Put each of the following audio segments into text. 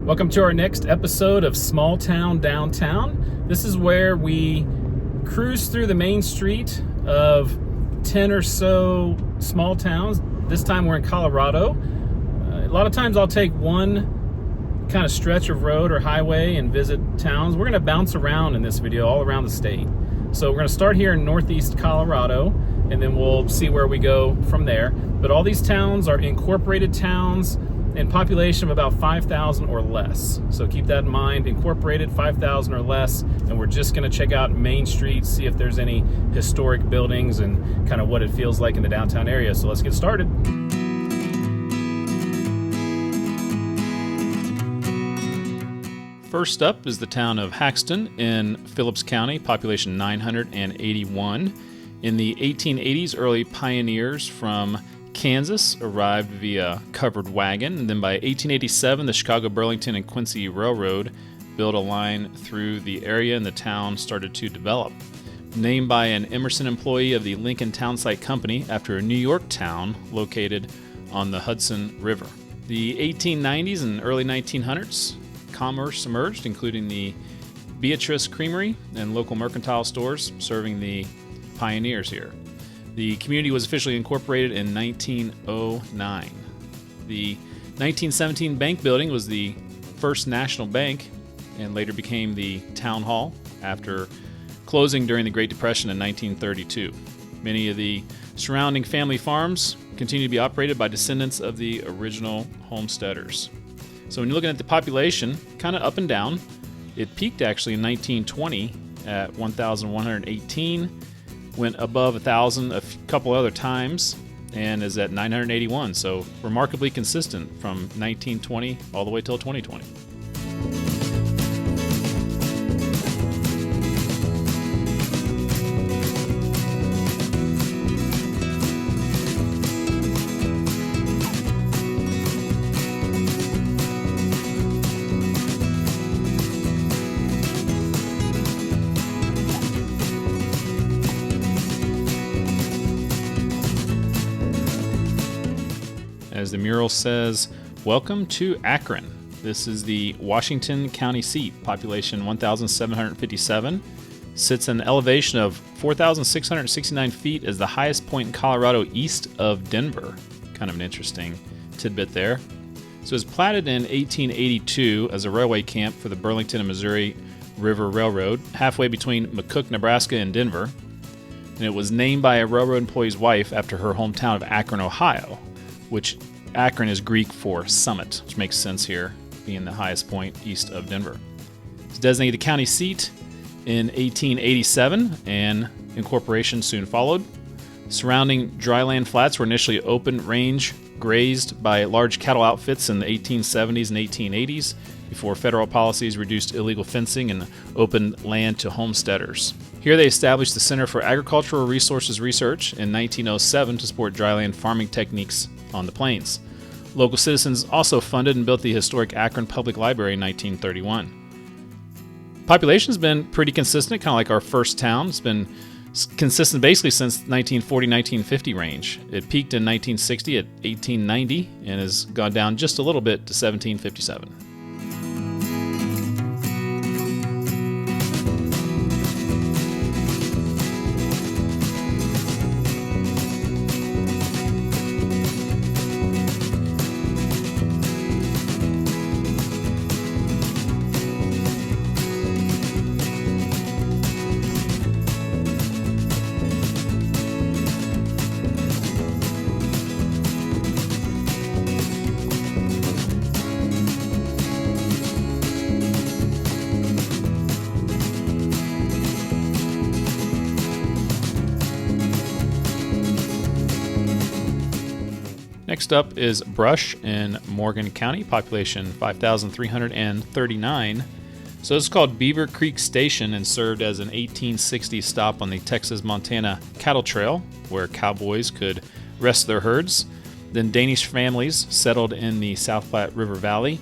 Welcome to our next episode of Small Town Downtown. This is where we cruise through the main street of 10 or so small towns. This time we're in Colorado. A lot of times I'll take one kind of stretch of road or highway and visit towns. We're going to bounce around in this video all around the state. So we're going to start here in northeast Colorado, and then we'll see where we go from there. But all these towns are incorporated towns in population of about 5,000 or less. So keep that in mind, incorporated 5,000 or less, and we're just gonna check out Main Street, see if there's any historic buildings and kind of what it feels like in the downtown area. So let's get started. First up is the town of Haxtun in Phillips County, population 981. In the 1880s, early pioneers from Kansas arrived via covered wagon, and then by 1887 the Chicago, Burlington, and Quincy Railroad built a line through the area and the town started to develop. Named by an Emerson employee of the Lincoln Townsite Company after a New York town located on the Hudson River. The 1890s and early 1900s, commerce emerged, including the Beatrice Creamery and local mercantile stores serving the pioneers here. The community was officially incorporated in 1909. The 1917 bank building was the first national bank and later became the town hall after closing during the Great Depression in 1932. Many of the surrounding family farms continue to be operated by descendants of the original homesteaders. So when you're looking at the population, kind of up and down, it peaked actually in 1920 at 1,118. Went above 1,000 a couple other times and is at 981, so remarkably consistent from 1920 all the way till 2020. As the mural says, welcome to Akron. This is the Washington County seat, population 1,757, sits an elevation of 4,669 feet as the highest point in Colorado east of Denver. Kind of an interesting tidbit there. So it was platted in 1882 as a railway camp for the Burlington and Missouri River Railroad, halfway between McCook, Nebraska and Denver. And it was named by a railroad employee's wife after her hometown of Akron, Ohio, which Akron is Greek for summit, which makes sense here, being the highest point east of Denver. It's designated the county seat in 1887, and incorporation soon followed. Surrounding dryland flats were initially open range, grazed by large cattle outfits in the 1870s and 1880s, before federal policies reduced illegal fencing and opened land to homesteaders. Here they established the Center for Agricultural Resources Research in 1907 to support dryland farming techniques on the plains. Local citizens also funded and built the historic Akron Public Library in 1931. Population's been pretty consistent, kind of like our first town. It's been consistent basically since 1940-1950 range. It peaked in 1960 at 1890 and has gone down just a little bit to 1757. Next up is Brush in Morgan County, population 5,339. So this is called Beaver Creek Station and served as an 1860s stop on the Texas-Montana Cattle Trail, where cowboys could rest their herds. Then Danish families settled in the South Platte River Valley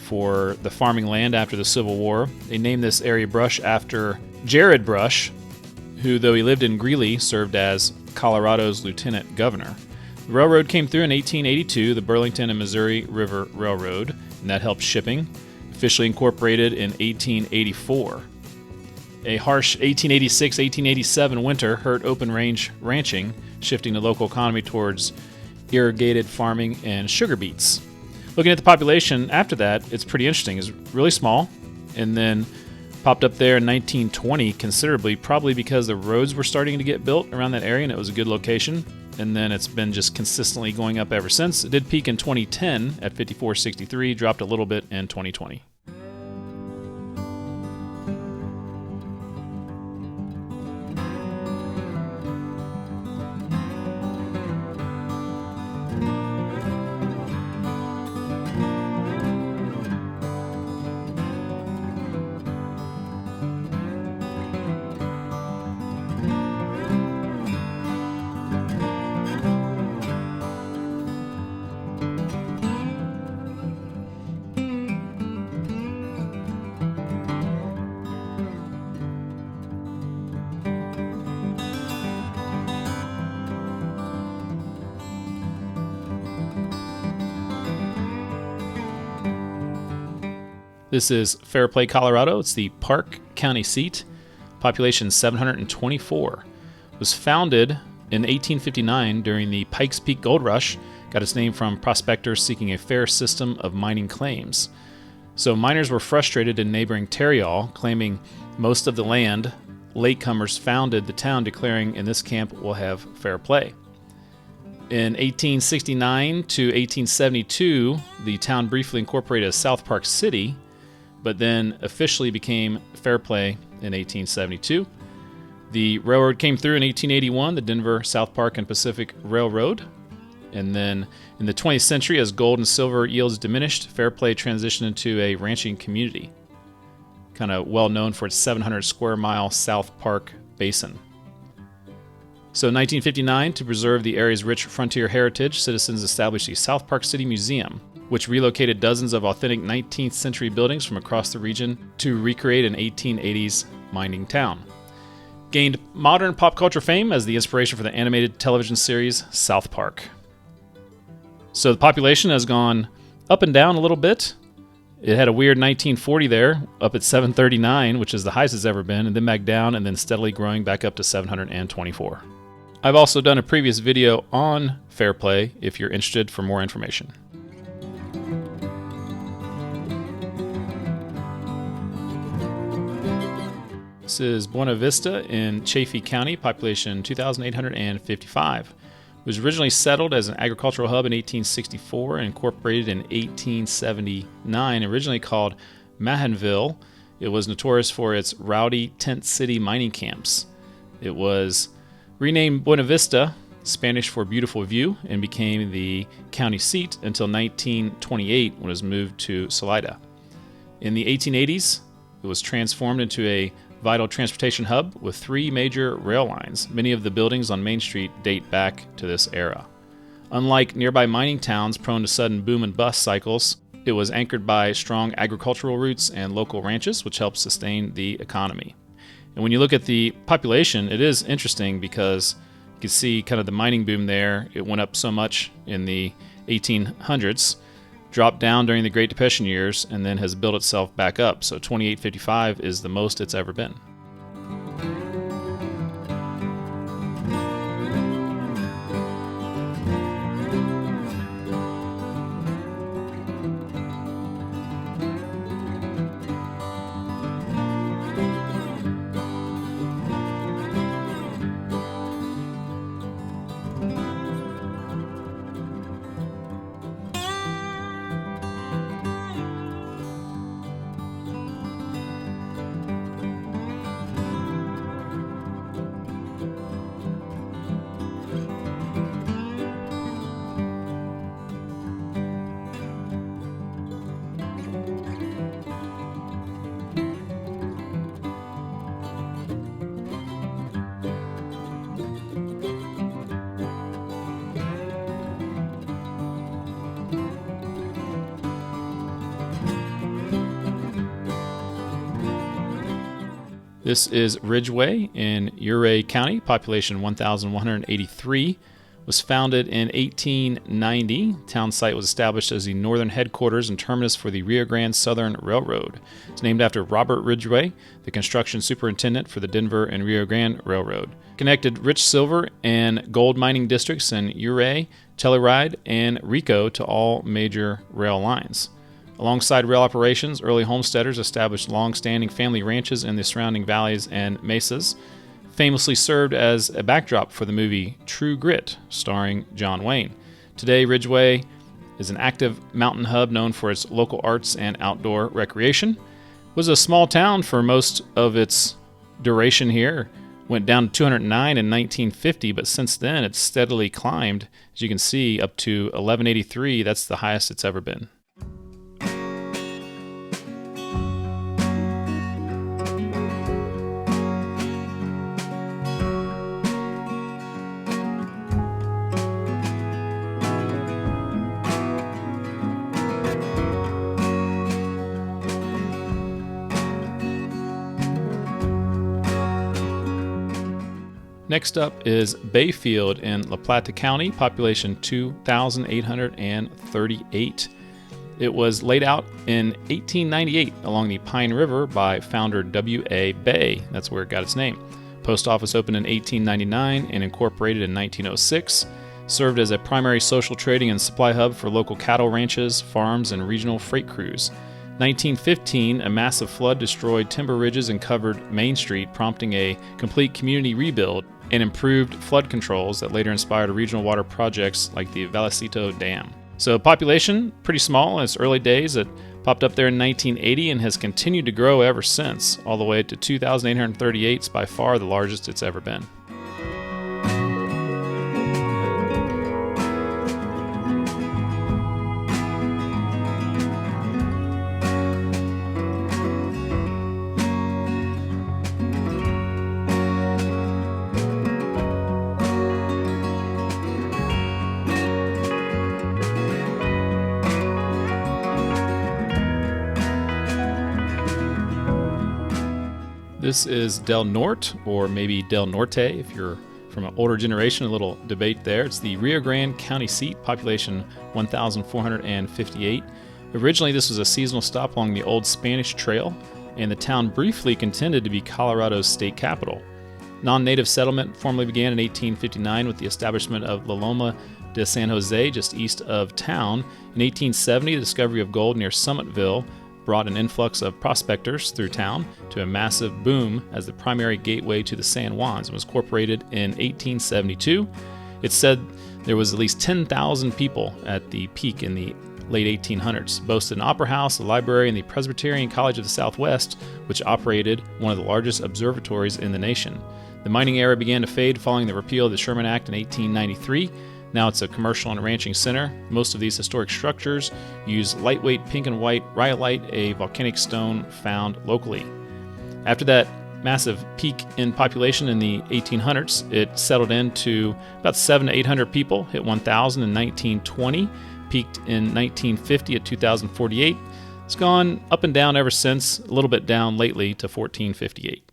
for the farming land after the Civil War. They named this area Brush after Jared Brush, who, though he lived in Greeley, served as Colorado's lieutenant governor. The railroad came through in 1882, the Burlington and Missouri River Railroad. In and that helped shipping. Officially incorporated in 1884. A harsh 1886-1887 winter hurt open range ranching, shifting the local economy towards irrigated farming and sugar beets. Looking at the population after that, it's pretty interesting. It's really small, and then popped up there in 1920 considerably, probably because the roads were starting to get built around that area and it was a good location. And then it's been just consistently going up ever since. It did peak in 2010 at 5463, dropped a little bit in 2020. This is Fairplay, Colorado. It's the Park County seat. Population 724. It was founded in 1859 during the Pikes Peak Gold Rush. Got its name from prospectors seeking a fair system of mining claims. So miners were frustrated in neighboring Tarryall, claiming most of the land. Latecomers founded the town, declaring, in this camp we'll have fair play. In 1869 to 1872, the town briefly incorporated as South Park City, but then officially became Fairplay in 1872. The railroad came through in 1881, the Denver, South Park, and Pacific Railroad. And then in the 20th century, as gold and silver yields diminished, Fairplay transitioned into a ranching community, kind of well known for its 700 square mile South Park basin. So in 1959, to preserve the area's rich frontier heritage, citizens established the South Park City Museum, which relocated dozens of authentic 19th century buildings from across the region to recreate an 1880s mining town. Gained modern pop culture fame as the inspiration for the animated television series South Park. So the population has gone up and down a little bit. It had a weird 1940 there, up at 739, which is the highest it's ever been, and then back down, and then steadily growing back up to 724. I've also done a previous video on Fairplay if you're interested for more information. This is Buena Vista in Chaffee County, population 2,855. It was originally settled as an agricultural hub in 1864 and incorporated in 1879. Originally called Mahanville, it was notorious for its rowdy tent city mining camps. It was renamed Buena Vista, Spanish for beautiful view, and became the county seat until 1928 when it was moved to Salida. In the 1880s, it was transformed into a vital transportation hub with 3 major rail lines. Many of the buildings on Main Street date back to this era. Unlike nearby mining towns prone to sudden boom and bust cycles, it was anchored by strong agricultural roots and local ranches, which helped sustain the economy. And when you look at the population, it is interesting because you can see kind of the mining boom there. It went up so much in the 1800s, dropped down during the Great Depression years, and then has built itself back up. So 2855 is the most it's ever been. This is Ridgway in Ouray County, population 1,183. was founded in 1890. Town site was established as the northern headquarters and terminus for the Rio Grande Southern Railroad. It's named after Robert Ridgway, the construction superintendent for the Denver and Rio Grande Railroad. Connected rich silver and gold mining districts in Ouray, Telluride, and Rico to all major rail lines. Alongside rail operations, early homesteaders established long-standing family ranches in the surrounding valleys and mesas, famously served as a backdrop for the movie True Grit, starring John Wayne. Today, Ridgway is an active mountain hub known for its local arts and outdoor recreation. It was a small town for most of its duration here. Went down to 209 in 1950, but since then it's steadily climbed, as you can see, up to 1183. That's the highest it's ever been. Next up is Bayfield in La Plata County, population 2,838. It was laid out in 1898 along the Pine River by founder W.A. Bay. That's where it got its name. Post office opened in 1899 and incorporated in 1906. Served as a primary social trading and supply hub for local cattle ranches, farms, and regional freight crews. 1915, a massive flood destroyed timber ridges and covered Main Street, prompting a complete community rebuild and improved flood controls that later inspired regional water projects like the Vallecito Dam. So population, pretty small in its early days. It popped up there in 1980 and has continued to grow ever since, all the way to 2,838. It's by far the largest it's ever been. This is Del Norte, or maybe Del Norte if you're from an older generation, a little debate there. It's the Rio Grande County seat, population 1,458. Originally, this was a seasonal stop along the old Spanish Trail, and the town briefly contended to be Colorado's state capital. Non-native settlement formally began in 1859 with the establishment of La Loma de San Jose, just east of town. In 1870, the discovery of gold near Summitville brought an influx of prospectors through town to a massive boom as the primary gateway to the San Juans and was incorporated in 1872. It's said there was at least 10,000 people at the peak in the late 1800s. Boasted an opera house, a library, and the Presbyterian College of the Southwest, which operated one of the largest observatories in the nation. The mining era began to fade following the repeal of the Sherman Act in 1893. Now it's a commercial and ranching center. Most of these historic structures use lightweight pink and white rhyolite, a volcanic stone found locally. After that massive peak in population in the 1800s, it settled into about 700 to 800 people, hit 1,000 in 1920, peaked in 1950 at 2,048. It's gone up and down ever since, a little bit down lately to 1,458.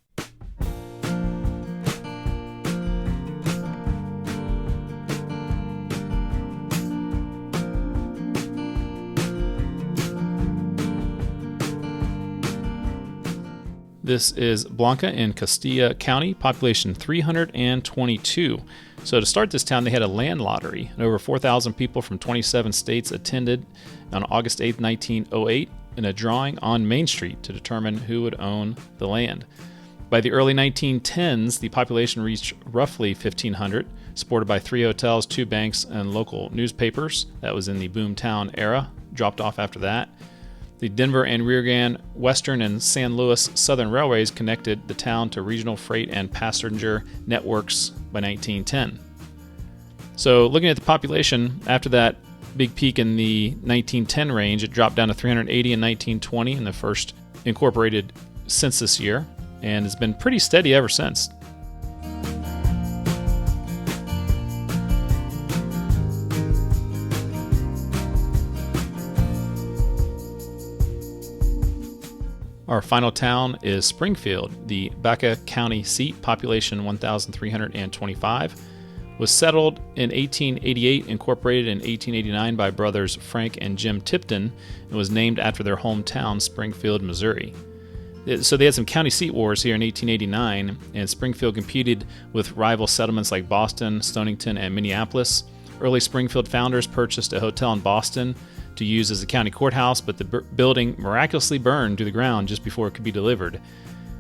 This is Blanca in Castilla County, population 322. So to start this town, they had a land lottery, and over 4,000 people from 27 states attended on August 8, 1908, in a drawing on Main Street to determine who would own the land. By the early 1910s, the population reached roughly 1,500, supported by 3 hotels, 2 banks, and local newspapers. That was in the boomtown era, dropped off after that. The Denver and Rio Grande Western and San Luis Southern Railways connected the town to regional freight and passenger networks by 1910. So looking at the population, after that big peak in the 1910 range, it dropped down to 380 in 1920 in the first incorporated census year, and has been pretty steady ever since. Our final town is Springfield, the Baca County seat, population 1,325. Was settled in 1888, incorporated in 1889 by brothers Frank and Jim Tipton, and was named after their hometown, Springfield, Missouri. So they had some county seat wars here in 1889, and Springfield competed with rival settlements like Boston, Stonington, and Minneapolis. Early Springfield founders purchased a hotel in Boston to use as a county courthouse, but the building miraculously burned to the ground just before it could be delivered.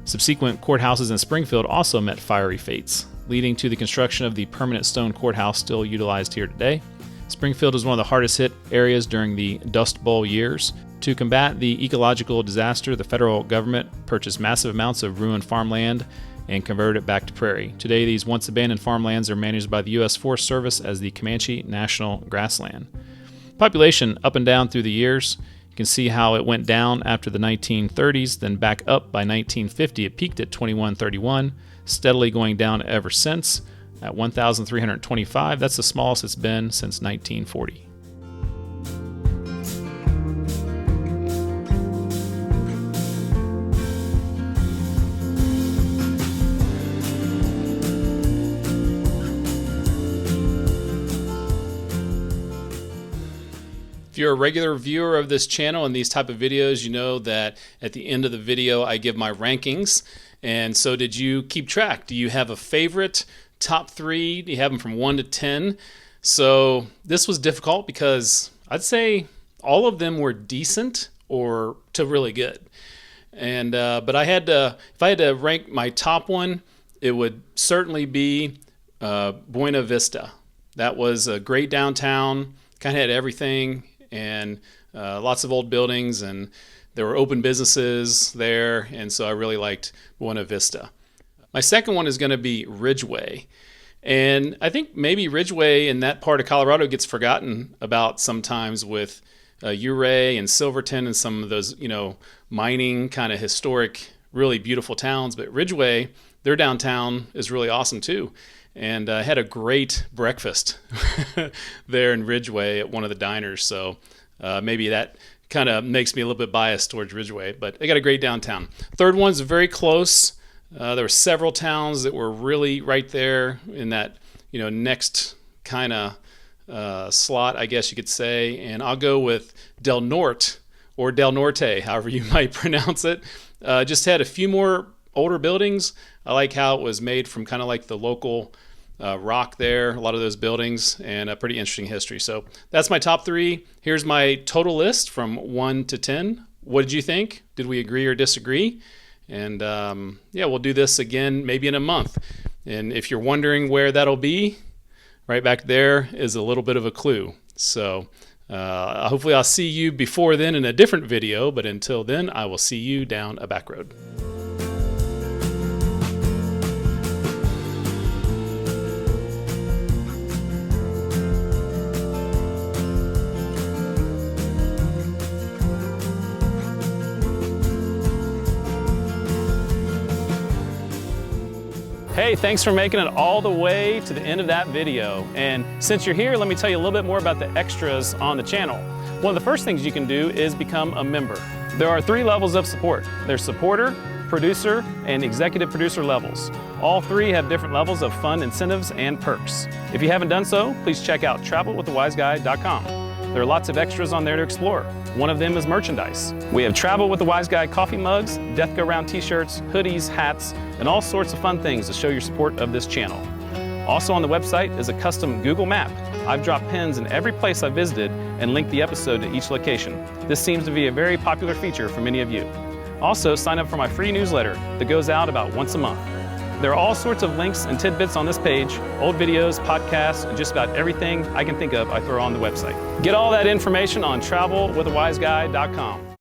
Subsequent courthouses in Springfield also met fiery fates, leading to the construction of the permanent stone courthouse still utilized here today. Springfield was one of the hardest hit areas during the Dust Bowl years. To combat the ecological disaster, the federal government purchased massive amounts of ruined farmland and converted it back to prairie. Today, these once abandoned farmlands are managed by the U.S. Forest Service as the Comanche National Grassland. Population up and down through the years. You can see how it went down after the 1930s, then back up by 1950. It peaked at 2131, steadily going down ever since at 1,325. That's the smallest it's been since 1940. If you're a regular viewer of this channel and these type of videos, you know that at the end of the video I give my rankings. And so did you keep track? Do you have a favorite top 3? Do you have them from 1 to 10? So this was difficult because I'd say all of them were decent or to really good. And but I had to, if I had to rank my top one, it would certainly be Buena Vista. That was a great downtown, kind of had everything, and lots of old buildings, and there were open businesses there, and so I really liked Buena Vista. My second one is going to be Ridgway, and I think maybe Ridgway in that part of Colorado gets forgotten about sometimes with Ouray and Silverton and some of those, mining kind of historic, really beautiful towns. But Ridgway, their downtown is really awesome too. And I had a great breakfast there in Ridgway at one of the diners. So maybe that kind of makes me a little bit biased towards Ridgway. But I got a great downtown. Third one's very close. There were several towns that were really right there in that next kind of slot, I guess you could say. And I'll go with Del Norte, or Del Norte, however you might pronounce it. Just had a few more older buildings. I like how it was made from kind of like the local rock there, a lot of those buildings, and a pretty interesting history. So that's my top 3. Here's my total list from 1 to 10. What did you think? Did we agree or disagree? And we'll do this again maybe in a month. And if you're wondering where that'll be, right back there is a little bit of a clue. So hopefully I'll see you before then in a different video, but until then, I will see you down a back road. Hey, thanks for making it all the way to the end of that video. And since you're here, let me tell you a little bit more about the extras on the channel. One of the first things you can do is become a member. There are 3 levels of support. There's supporter, producer, and executive producer levels. All 3 have different levels of fun incentives and perks. If you haven't done so, please check out travelwiththewiseguy.com. There are lots of extras on there to explore. One of them is merchandise. We have Travel with the Wise Guy coffee mugs, Death Go Round t-shirts, hoodies, hats, and all sorts of fun things to show your support of this channel. Also on the website is a custom Google map. I've dropped pins in every place I've visited and linked the episode to each location. This seems to be a very popular feature for many of you. Also, sign up for my free newsletter that goes out about once a month. There are all sorts of links and tidbits on this page, old videos, podcasts, and just about everything I can think of I throw on the website. Get all that information on travelwiththewiseguy.com.